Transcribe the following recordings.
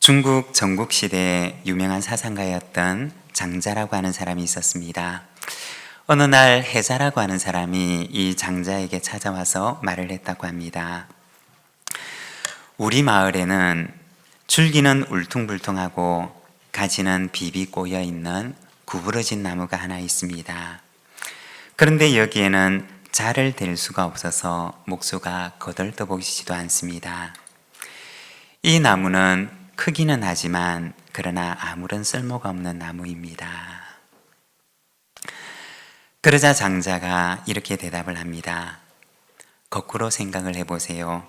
중국 전국시대에 유명한 사상가였던 장자라고 하는 사람이 있었습니다. 어느 날 해자라고 하는 사람이 이 장자에게 찾아와서 말을 했다고 합니다. 우리 마을에는 줄기는 울퉁불퉁하고 가지는 비비 꼬여 있는 구부러진 나무가 하나 있습니다. 그런데 여기에는 자를 댈 수가 없어서 목수가 거들떠보시지도 않습니다. 이 나무는 크기는 하지만 그러나 아무런 쓸모가 없는 나무입니다. 그러자 장자가 이렇게 대답을 합니다. 거꾸로 생각을 해보세요.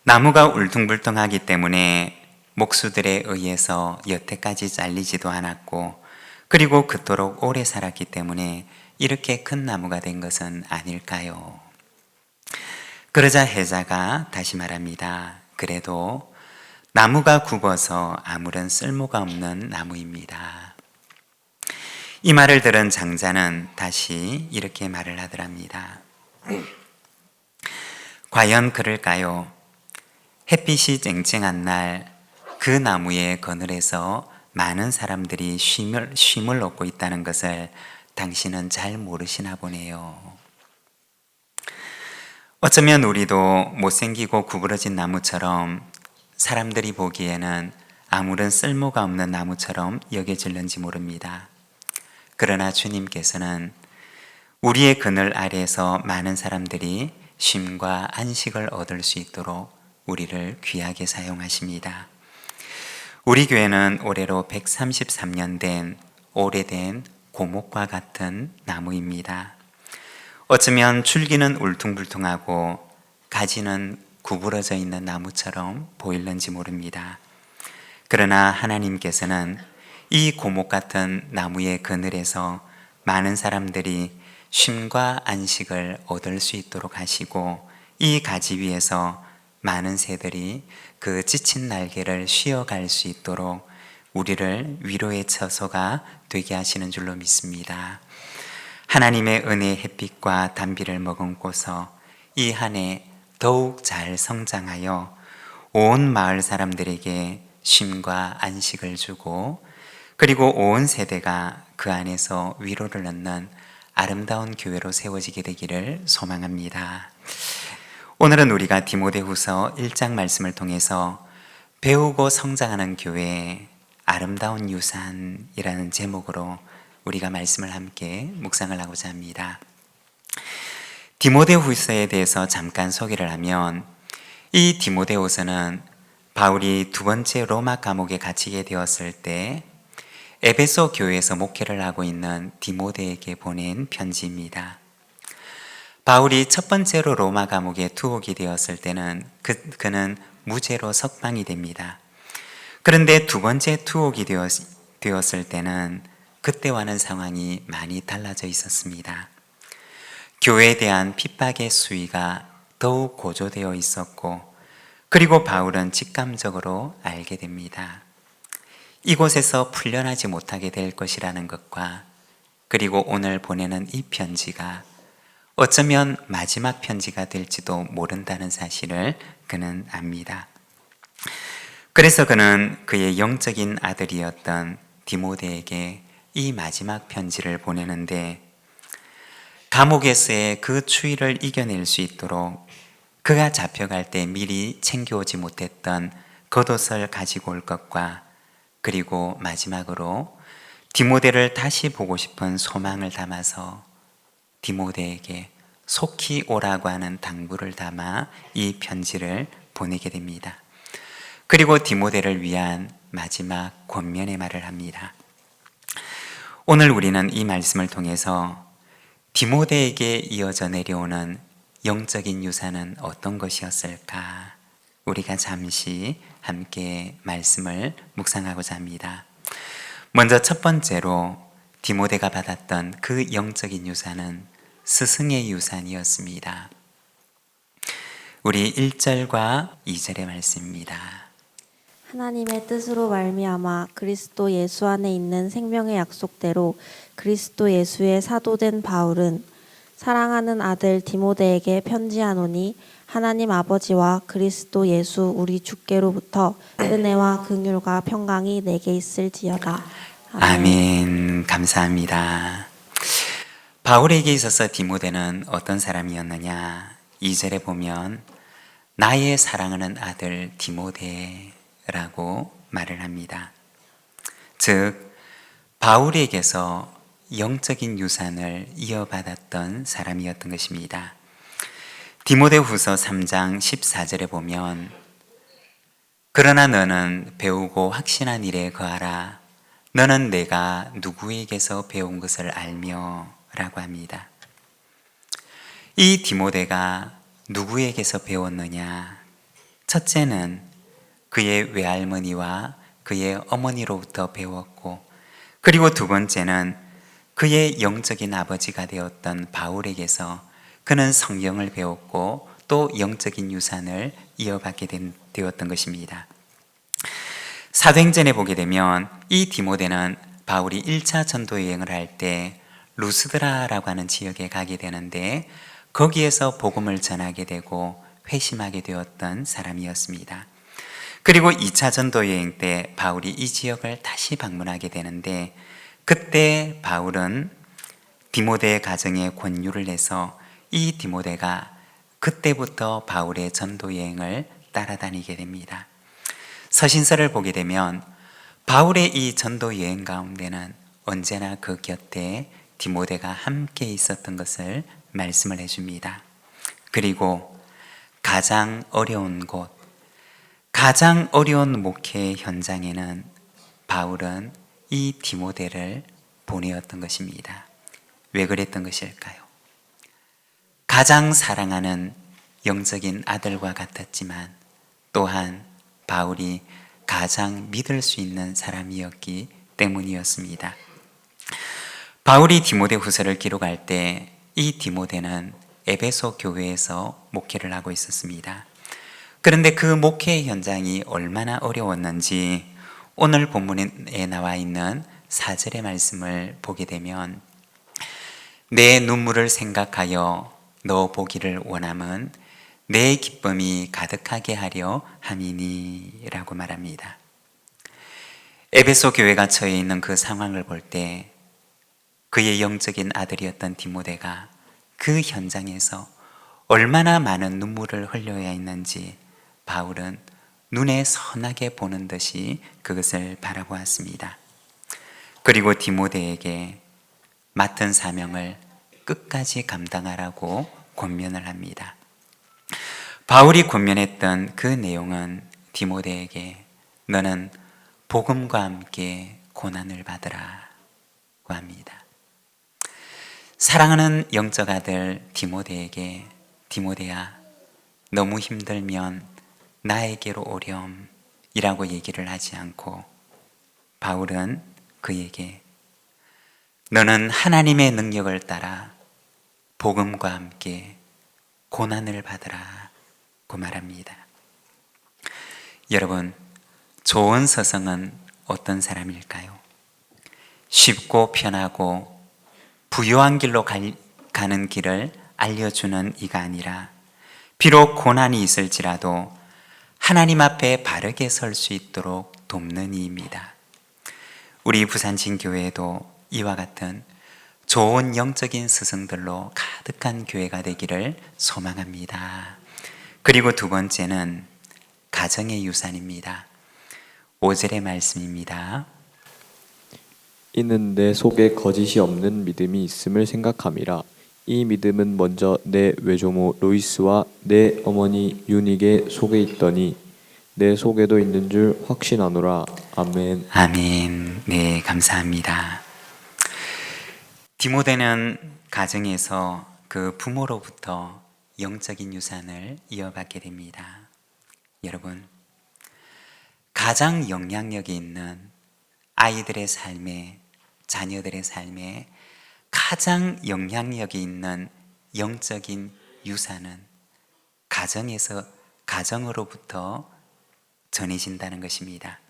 나무가 울퉁불퉁하기 때문에 목수들에 의해서 여태까지 잘리지도 않았고, 그리고 그토록 오래 살았기 때문에 이렇게 큰 나무가 된 것은 아닐까요? 그러자 해자가 다시 말합니다. 그래도 나무가 굽어서 아무런 쓸모가 없는 나무입니다. 이 말을 들은 장자는 다시 이렇게 말을 하더랍니다. 과연 그럴까요? 햇빛이 쨍쨍한 날 그 나무의 그늘에서 많은 사람들이 쉼을 얻고 있다는 것을 당신은 잘 모르시나 보네요. 어쩌면 우리도 못생기고 구부러진 나무처럼 사람들이 보기에는 아무런 쓸모가 없는 나무처럼 여겨질는지 모릅니다. 그러나 주님께서는 우리의 그늘 아래에서 많은 사람들이 쉼과 안식을 얻을 수 있도록 우리를 귀하게 사용하십니다. 우리 교회는 올해로 133년 된 오래된 고목과 같은 나무입니다. 어쩌면 줄기는 울퉁불퉁하고 가지는 구부러져 있는 나무처럼 보일는지 모릅니다. 그러나 하나님께서는 이 고목 같은 나무의 그늘에서 많은 사람들이 쉼과 안식을 얻을 수 있도록 하시고, 이 가지 위에서 많은 새들이 그 지친 날개를 쉬어갈 수 있도록 우리를 위로의 처소가 되게 하시는 줄로 믿습니다. 하나님의 은혜의 햇빛과 단비를 머금고서 이 한 해 더욱 잘 성장하여 온 마을 사람들에게 쉼과 안식을 주고, 그리고 온 세대가 그 안에서 위로를 얻는 아름다운 교회로 세워지게 되기를 소망합니다. 오늘은 우리가 디모데후서 1장 말씀을 통해서 배우고 성장하는 교회 아름다운 유산이라는 제목으로 우리가 말씀을 함께 묵상을 하고자 합니다. 디모데후서에 대해서 잠깐 소개를 하면, 이 디모데후서는 바울이 두 번째 로마 감옥에 갇히게 되었을 때 에베소 교회에서 목회를 하고 있는 디모데에게 보낸 편지입니다. 바울이 첫 번째로 로마 감옥에 투옥이 되었을 때는 그는 무죄로 석방이 됩니다. 그런데 두 번째 투옥이 되었을 때는 그때와는 상황이 많이 달라져 있었습니다. 교회에 대한 핍박의 수위가 더욱 고조되어 있었고, 그리고 바울은 직감적으로 알게 됩니다. 이곳에서 풀려나지 못하게 될 것이라는 것과, 그리고 오늘 보내는 이 편지가 어쩌면 마지막 편지가 될지도 모른다는 사실을 그는 압니다. 그래서 그는 그의 영적인 아들이었던 디모데에게 이 마지막 편지를 보내는데, 감옥에서의 그 추위를 이겨낼 수 있도록 그가 잡혀갈 때 미리 챙겨오지 못했던 겉옷을 가지고 올 것과, 그리고 마지막으로 디모데를 다시 보고 싶은 소망을 담아서 디모데에게 속히 오라고 하는 당부를 담아 이 편지를 보내게 됩니다. 그리고 디모데를 위한 마지막 권면의 말을 합니다. 오늘 우리는 이 말씀을 통해서 디모데에게 이어져 내려오는 영적인 유산은 어떤 것이었을까? 우리가 잠시 함께 말씀을 묵상하고자 합니다. 먼저 첫 번째로 디모데가 받았던 그 영적인 유산은 스승의 유산이었습니다. 우리 1절과 2절의 말씀입니다. 하나님의 뜻으로 말미암아 그리스도 예수 안에 있는 생명의 약속대로 그리스도 예수의 사도된 바울은 사랑하는 아들 디모데에게 편지하노니 하나님 아버지와 그리스도 예수 우리 주께로부터 은혜와 긍휼과 평강이 내게 있을지어다. 아멘. 감사합니다. 바울에게 있어서 디모데는 어떤 사람이었느냐? 2절에 보면 나의 사랑하는 아들 디모데라고 말을 합니다. 즉 바울에게서 영적인 유산을 이어받았던 사람이었던 것입니다. 디모데후서 3장 14절에 보면 그러나 너는 배우고 확신한 일에 거하라. 너는 내가 누구에게서 배운 것을 알며 라고 합니다. 이 디모데가 누구에게서 배웠느냐? 첫째는 그의 외할머니와 그의 어머니로부터 배웠고, 그리고 두 번째는 그의 영적인 아버지가 되었던 바울에게서 그는 성경을 배웠고 또 영적인 유산을 이어받게 되었던 것입니다. 사도행전에 보게 되면 이 디모데는 바울이 1차 전도 여행을 할 때 루스드라라고 하는 지역에 가게 되는데 거기에서 복음을 전하게 되고 회심하게 되었던 사람이었습니다. 그리고 2차 전도 여행 때 바울이 이 지역을 다시 방문하게 되는데 그때 바울은 디모데의 가정에 권유를 내서 이 디모데가 그때부터 바울의 전도 여행을 따라다니게 됩니다. 서신서를 보게 되면 바울의 이 전도 여행 가운데는 언제나 그 곁에 디모데가 함께 있었던 것을 말씀을 해줍니다. 그리고 가장 어려운 곳, 가장 어려운 목회 현장에는 바울은 이 디모데를 보내었던 것입니다. 왜 그랬던 것일까요? 가장 사랑하는 영적인 아들과 같았지만 또한 바울이 가장 믿을 수 있는 사람이었기 때문이었습니다. 바울이 디모데 후서를 기록할 때 이 디모데는 에베소 교회에서 목회를 하고 있었습니다. 그런데 그 목회 현장이 얼마나 어려웠는지 오늘 본문에 나와 있는 4절의 말씀을 보게 되면 내 눈물을 생각하여 너 보기를 원함은 내 기쁨이 가득하게 하려 함이니 라고 말합니다. 에베소 교회가 처해 있는 그 상황을 볼 때 그의 영적인 아들이었던 디모데가 그 현장에서 얼마나 많은 눈물을 흘려야 했는지 바울은 눈에 선하게 보는 듯이 그것을 바라보았습니다. 그리고 디모데에게 맡은 사명을 끝까지 감당하라고 권면을 합니다. 바울이 권면했던 그 내용은 디모데에게 너는 복음과 함께 고난을 받으라고 합니다. 사랑하는 영적 아들 디모데에게 디모데야 너무 힘들면 나에게로 오렴이라고 얘기를 하지 않고 바울은 그에게 너는 하나님의 능력을 따라 복음과 함께 고난을 받으라고 말합니다. 여러분, 좋은 스승은 어떤 사람일까요? 쉽고 편하고 부유한 길로 가는 길을 알려주는 이가 아니라 비록 고난이 있을지라도 하나님 앞에 바르게 설 수 있도록 돕는 이입니다. 우리 부산진교회도 이와 같은 좋은 영적인 스승들로 가득한 교회가 되기를 소망합니다. 그리고 두 번째는 가정의 유산입니다. 5절의 말씀입니다. 이는 내 속에 거짓이 없는 믿음이 있음을 생각함이라. 이 믿음은 먼저 내 외조모 로이스와 내 어머니 유닉의 속에 있더니 내 속에도 있는 줄 확신하노라. 아멘. 아멘. 네, 감사합니다. 디모데는 가정에서 그 부모로부터 영적인 유산을 이어받게 됩니다. 여러분, 가장 영향력이 있는 아이들의 삶에, 자녀들의 삶에 가장 영향력이 있는 영적인 유산은 가정으로부터 전해진다는 것입니다.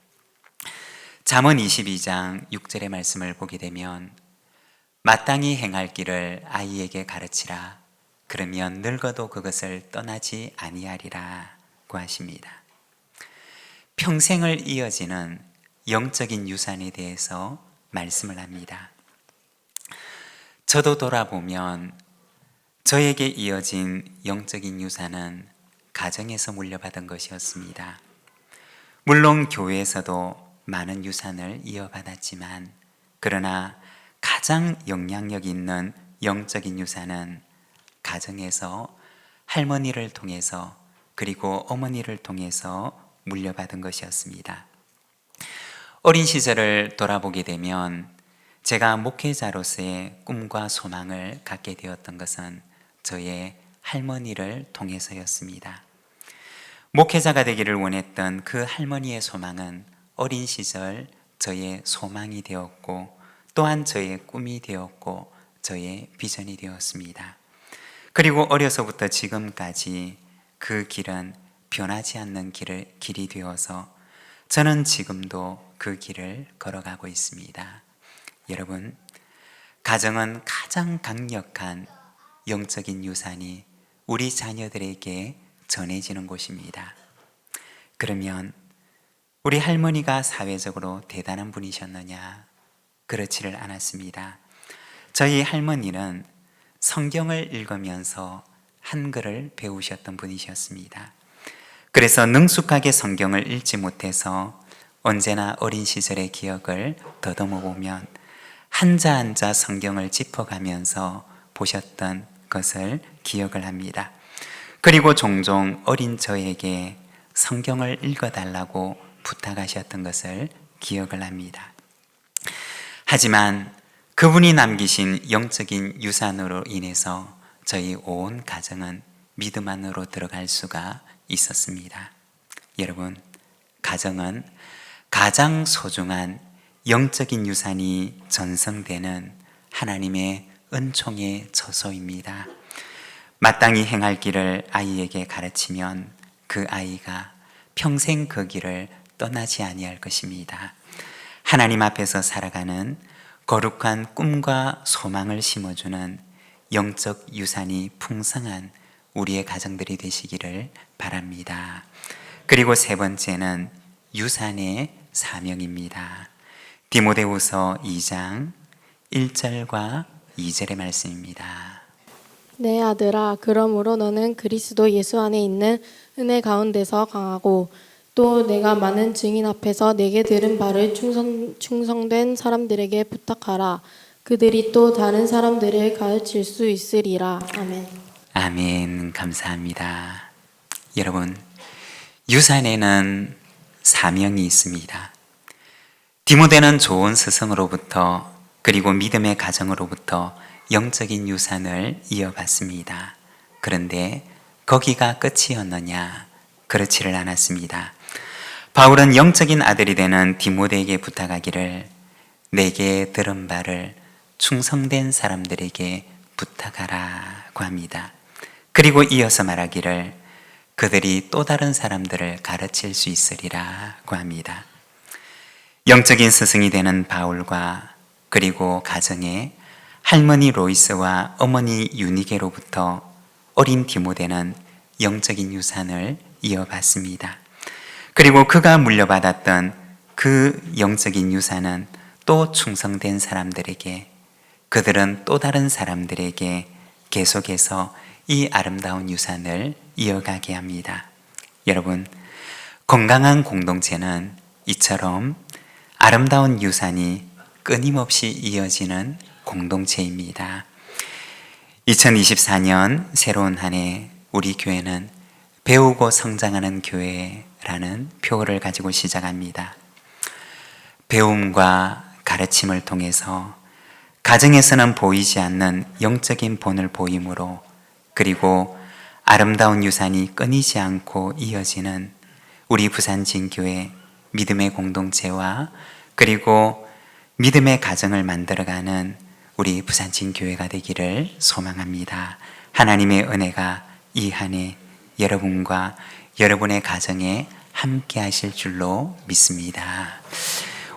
잠언 22장 6절의 말씀을 보게 되면 마땅히 행할 길을 아이에게 가르치라. 그러면 늙어도 그것을 떠나지 아니하리라고 하십니다. 평생을 이어지는 영적인 유산에 대해서 말씀을 합니다. 저도 돌아보면 저에게 이어진 영적인 유산은 가정에서 물려받은 것이었습니다. 물론 교회에서도 많은 유산을 이어받았지만, 그러나 가장 영향력 있는 영적인 유산은 가정에서 할머니를 통해서 그리고 어머니를 통해서 물려받은 것이었습니다. 어린 시절을 돌아보게 되면 제가 목회자로서의 꿈과 소망을 갖게 되었던 것은 저의 할머니를 통해서였습니다. 목회자가 되기를 원했던 그 할머니의 소망은 어린 시절 저의 소망이 되었고, 또한 저의 꿈이 되었고, 저의 비전이 되었습니다. 그리고 어려서부터 지금까지 그 길은 변하지 않는 길이 되어서 저는 지금도 그 길을 걸어가고 있습니다. 여러분, 가정은 가장 강력한 영적인 유산이 우리 자녀들에게 전해지는 곳입니다. 그러면 우리 할머니가 사회적으로 대단한 분이셨느냐? 그렇지를 않았습니다. 저희 할머니는 성경을 읽으면서 한글을 배우셨던 분이셨습니다. 그래서 능숙하게 성경을 읽지 못해서 언제나 어린 시절의 기억을 더듬어 보면 한자 한자 성경을 짚어가면서 보셨던 것을 기억을 합니다. 그리고 종종 어린 저에게 성경을 읽어달라고 부탁하셨던 것을 기억을 합니다. 하지만 그분이 남기신 영적인 유산으로 인해서 저희 온 가정은 믿음 안으로 들어갈 수가 있었습니다. 여러분, 가정은 가장 소중한 영적인 유산이 전성되는 하나님의 은총의 처소입니다. 마땅히 행할 길을 아이에게 가르치면 그 아이가 평생 그 길을 떠나지 아니할 것입니다. 하나님 앞에서 살아가는 거룩한 꿈과 소망을 심어주는 영적 유산이 풍성한 우리의 가정들이 되시기를 바랍니다. 그리고 세 번째는 유산의 사명입니다. 디모데후서 2장 1절과 2절의 말씀입니다. 내 아들아, 그러므로 너는 그리스도 예수 안에 있는 은혜 가운데서 강하고 또 내가 많은 증인 앞에서 내게 들은 바를 충성된 사람들에게 부탁하라. 그들이 또 다른 사람들을 가르칠 수 있으리라. 아멘. 아멘. 감사합니다. 여러분, 유산에는 사명이 있습니다. 디모데는 좋은 스승으로부터 그리고 믿음의 가정으로부터 영적인 유산을 이어받습니다. 그런데 거기가 끝이었느냐? 그렇지를 않았습니다. 바울은 영적인 아들이 되는 디모데에게 부탁하기를 내게 들은 바를 충성된 사람들에게 부탁하라고 합니다. 그리고 이어서 말하기를 그들이 또 다른 사람들을 가르칠 수 있으리라고 합니다. 영적인 스승이 되는 바울과 그리고 가정에 할머니 로이스와 어머니 유니게로부터 어린 디모데는 영적인 유산을 이어받습니다. 그리고 그가 물려받았던 그 영적인 유산은 또 충성된 사람들에게, 그들은 또 다른 사람들에게 계속해서 이 아름다운 유산을 이어가게 합니다. 여러분, 건강한 공동체는 이처럼 아름다운 유산이 끊임없이 이어지는 공동체입니다. 2024년 새로운 한 해 우리 교회는 배우고 성장하는 교회라는 표어를 가지고 시작합니다. 배움과 가르침을 통해서 가정에서는 보이지 않는 영적인 본을 보임으로, 그리고 아름다운 유산이 끊이지 않고 이어지는 우리 부산진교회 믿음의 공동체와 그리고 믿음의 가정을 만들어가는 우리 부산진교회가 되기를 소망합니다. 하나님의 은혜가 이 한 해 여러분과 여러분의 가정에 함께 하실 줄로 믿습니다.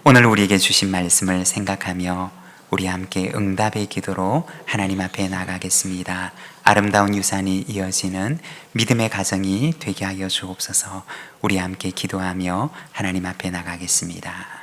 오늘 우리에게 주신 말씀을 생각하며 우리 함께 응답의 기도로 하나님 앞에 나가겠습니다. 아름다운 유산이 이어지는 믿음의 가정이 되게 하여 주옵소서. 우리 함께 기도하며 하나님 앞에 나가겠습니다.